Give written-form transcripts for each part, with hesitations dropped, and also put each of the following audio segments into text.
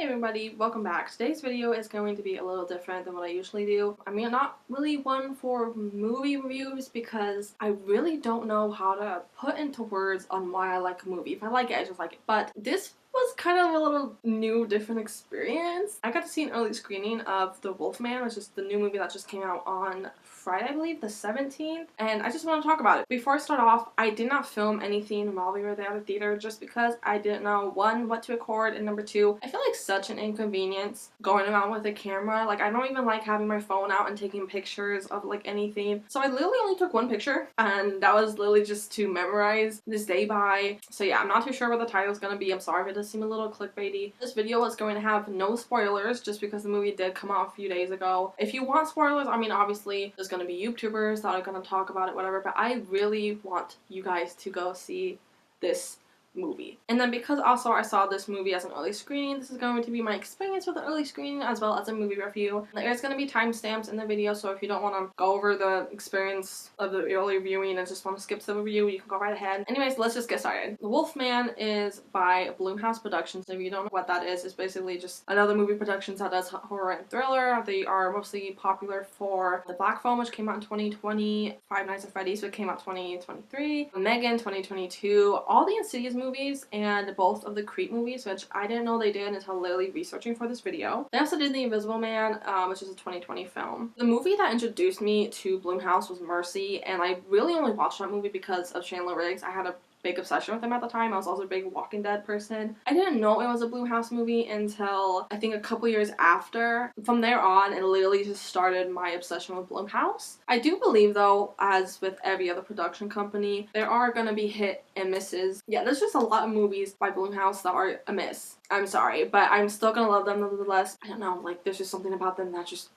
Hi everybody, welcome back. Today's video is going to be a little different than what I usually do. I mean, I'm not really one for movie reviews because I really don't know how to put into words on why I like a movie. If I like it, I just like it. But this was kind of a little new, different experience. I got to see an early screening of The Wolfman, which is the new movie that just came out on Friday, I believe, the 17th, and I just want to talk about it. Before I start off, I did not film anything while we were there at the theater just because I didn't know, one, what to record, and number two, I feel like such an inconvenience going around with a camera. Like, I don't even like having my phone out and taking pictures of like anything. So I literally only took one picture, and that was literally just to memorize this day by. So yeah, I'm not too sure what the title is going to be. I'm sorry if it does seem a little clickbaity. This video is going to have no spoilers just because the movie did come out a few days ago. If you want spoilers, I mean, obviously there's going to be YouTubers that are going to talk about it, whatever, but I really want you guys to go see this movie. And then because also I saw this movie as an early screening, this is going to be my experience with the early screening as well as a movie review. There's going to be timestamps in the video, so if you don't want to go over the experience of the early viewing and just want to skip to the review, you can go right ahead. Anyways, let's just get started. The Wolfman is by Blumhouse Productions. If you don't know what that is, it's basically just another movie production that does horror and thriller. They are mostly popular for The Black Phone, which came out in 2020, Five Nights at Freddy's, which came out 2023, Megan 2022, all the Insidious movies, and both of the Creep movies, which I didn't know they did until literally researching for this video. They also did The Invisible Man, which is a 2020 film. The movie that introduced me to Blumhouse was Mercy, and I really only watched that movie because of Chandler Riggs. I had a big obsession with him at the time. I was also a big Walking Dead person. I didn't know it was a Blumhouse movie until I think a couple years after. From there on, it literally just started my obsession with Blumhouse. I do believe though, as with every other production company, there are gonna be hit and misses. Yeah, there's just a lot of movies by Blumhouse that are a miss. I'm sorry, but I'm still gonna love them nonetheless. I don't know, like there's just something about them that just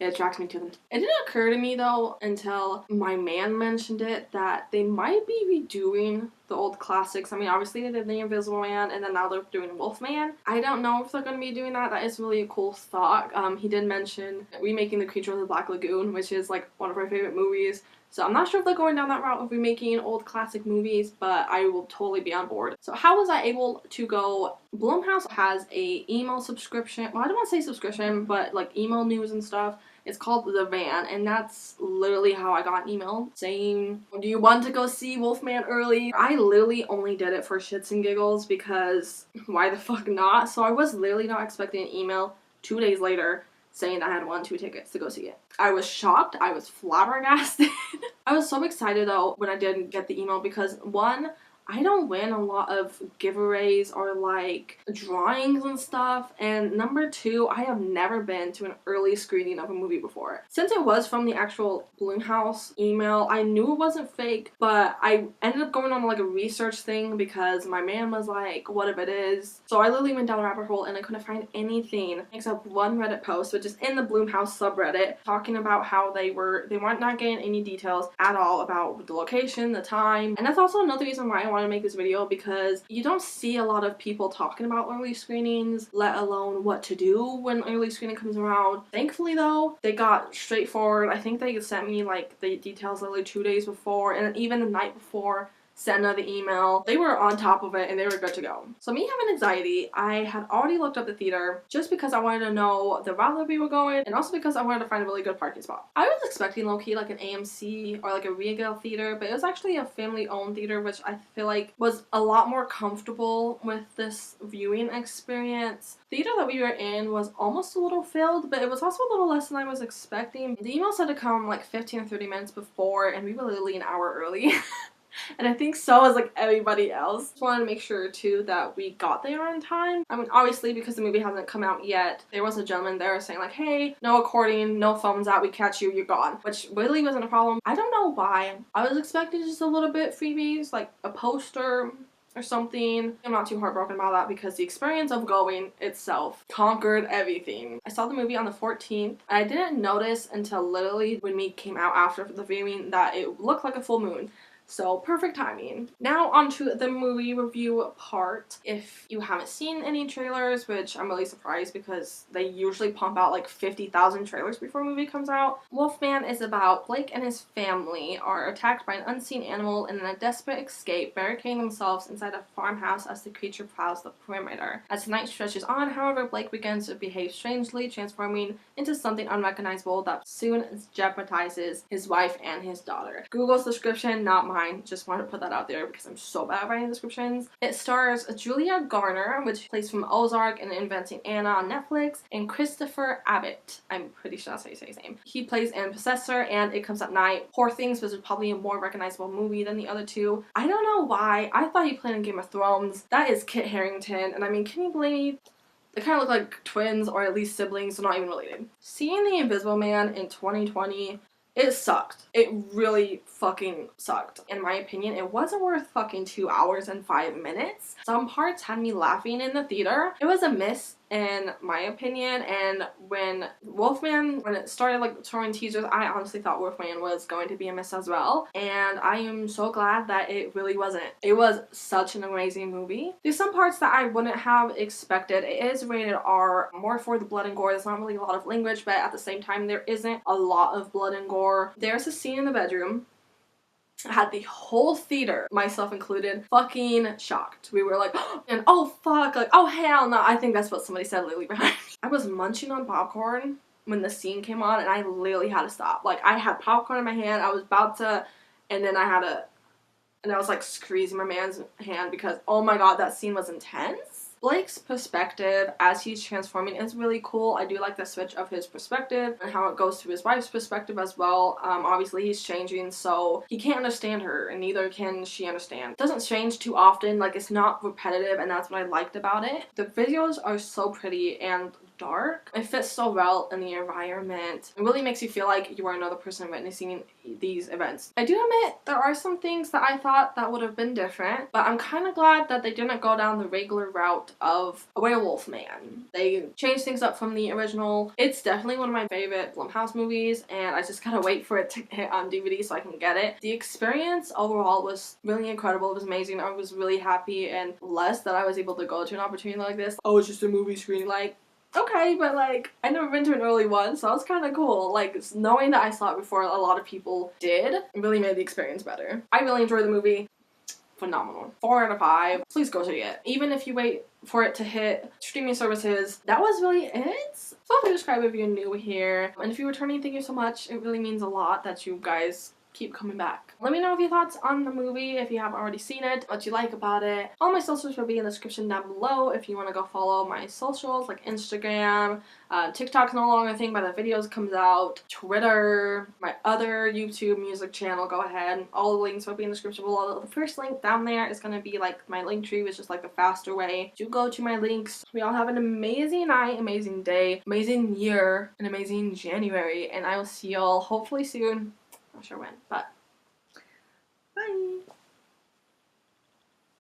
it attracts me to them. It didn't occur to me though until my man mentioned it that they might be redoing the old classics. I mean, obviously they did The Invisible Man and then now they're doing Wolfman. I don't know if they're going to be doing that. That is really a cool thought. He did mention remaking The Creature of the Black Lagoon, which is like one of our favorite movies. So I'm not sure if they're going down that route of remaking old classic movies, but I will totally be on board. So how was I able to go? Blumhouse has a email subscription. Well, I don't want to say subscription, but like email news and stuff. It's called The Van, and that's literally how I got an email saying, do you want to go see Wolfman early? I literally only did it for shits and giggles because why the fuck not? So I was literally not expecting an email 2 days later saying I had won 2 tickets to go see it. I was shocked. I was flabbergasted. I was so excited though when I did get the email because one, I don't win a lot of giveaways or like drawings and stuff, and number two, I have never been to an early screening of a movie before. Since it was from the actual Blumhouse email, I knew it wasn't fake, but I ended up going on like a research thing because my man was like, what if it is? So I literally went down a rabbit hole and I couldn't find anything except one Reddit post, which is in the Blumhouse subreddit, talking about how they weren't not getting any details at all about the location, the time, and that's also another reason why I want to make this video because you don't see a lot of people talking about early screenings, let alone what to do when early screening comes around. Thankfully though, they got straightforward. I think they sent me like the details literally 2 days before, and even the night before sent another email. They were on top of it and they were good to go. So me having anxiety, I had already looked up the theater just because I wanted to know the route that we were going and also because I wanted to find a really good parking spot. I was expecting low-key like an AMC or like a Regal theater, but it was actually a family-owned theater, which I feel like was a lot more comfortable with this viewing experience. The theater that we were in was almost a little filled, but it was also a little less than I was expecting. The email said to come like 15 or 30 minutes before, and we were literally an hour early. And I think so was like everybody else. Just wanted to make sure too that we got there on time. I mean, obviously because the movie hasn't come out yet, there was a gentleman there saying like, hey, no recording, no phones out, we catch you, you're gone. Which really wasn't a problem. I don't know why. I was expecting just a little bit freebies, like a poster or something. I'm not too heartbroken about that because the experience of going itself conquered everything. I saw the movie on the 14th and I didn't notice until literally when we came out after the viewing that it looked like a full moon. So perfect timing. Now onto the movie review part. If you haven't seen any trailers, which I'm really surprised because they usually pump out like 50,000 trailers before a movie comes out. Wolfman is about Blake and his family are attacked by an unseen animal and in a desperate escape, barricading themselves inside a farmhouse as the creature prowls the perimeter. As the night stretches on, however, Blake begins to behave strangely, transforming into something unrecognizable that soon jeopardizes his wife and his daughter. Google's description, not mine. Just want to put that out there because I'm so bad at writing descriptions. It stars Julia Garner, which plays from Ozark and Inventing Anna on Netflix, and Christopher Abbott. I'm pretty sure that's how you say his name. He plays in Possessor and It Comes at Night. Poor Things was probably a more recognizable movie than the other two. I don't know why. I thought he played in Game of Thrones. That is Kit Harington, and I mean, can you believe me? They kind of look like twins, or at least siblings, so not even related. Seeing The Invisible Man in 2020, it sucked. It really fucking sucked. In my opinion, it wasn't worth fucking 2 hours and 5 minutes. Some parts had me laughing in the theater. It was a miss in my opinion, and when it started like showing teasers, I honestly thought Wolfman was going to be a miss as well, and I am so glad that it really wasn't. It was such an amazing movie. There's some parts that I wouldn't have expected. It is rated R, more for the blood and gore. There's not really a lot of language, but at the same time there isn't a lot of blood and gore. There's a scene in the bedroom. I had the whole theater, myself included, fucking shocked. We were like, and oh fuck, like, oh hell no. I think that's what somebody said literally behind me. I was munching on popcorn when the scene came on, and I literally had to stop. Like, I had popcorn in my hand, I was about to, and then I was like squeezing my man's hand because, oh my god, that scene was intense. Blake's perspective as he's transforming is really cool. I do like the switch of his perspective and how it goes to his wife's perspective as well. Obviously he's changing, so he can't understand her and neither can she understand. It doesn't change too often, like it's not repetitive, and that's what I liked about it. The videos are so pretty and dark. It fits so well in the environment. It really makes you feel like you are another person witnessing these events. I do admit there are some things that I thought that would have been different, but I'm kind of glad that they didn't go down the regular route of a werewolf man. They changed things up from the original. It's definitely one of my favorite Blumhouse movies, and I just gotta wait for it to hit on DVD so I can get it. The experience overall was really incredible. It was amazing. I was really happy and blessed that I was able to go to an opportunity like this. Oh, it's just a movie screening, like, okay, but like, I've never been to an early one, so that was kind of cool. Like, knowing that I saw it before a lot of people did really made the experience better. I really enjoyed the movie. Phenomenal. 4 out of 5. Please go see it. Even if you wait for it to hit streaming services, that was really it. So please subscribe if you're new here. And if you're returning, thank you so much. It really means a lot that you guys keep coming back. Let me know your thoughts on the movie if you haven't already seen it, what you like about it. All my socials will be in the description down below if you want to go follow my socials like Instagram, TikTok's no longer a thing by the videos comes out, Twitter, my other YouTube music channel, go ahead. All the links will be in the description below. The first link down there is going to be like my link tree, which is like the faster way to go to my links. We all have an amazing night, amazing day, amazing year, an amazing January, and I will see y'all hopefully soon. Not sure when, but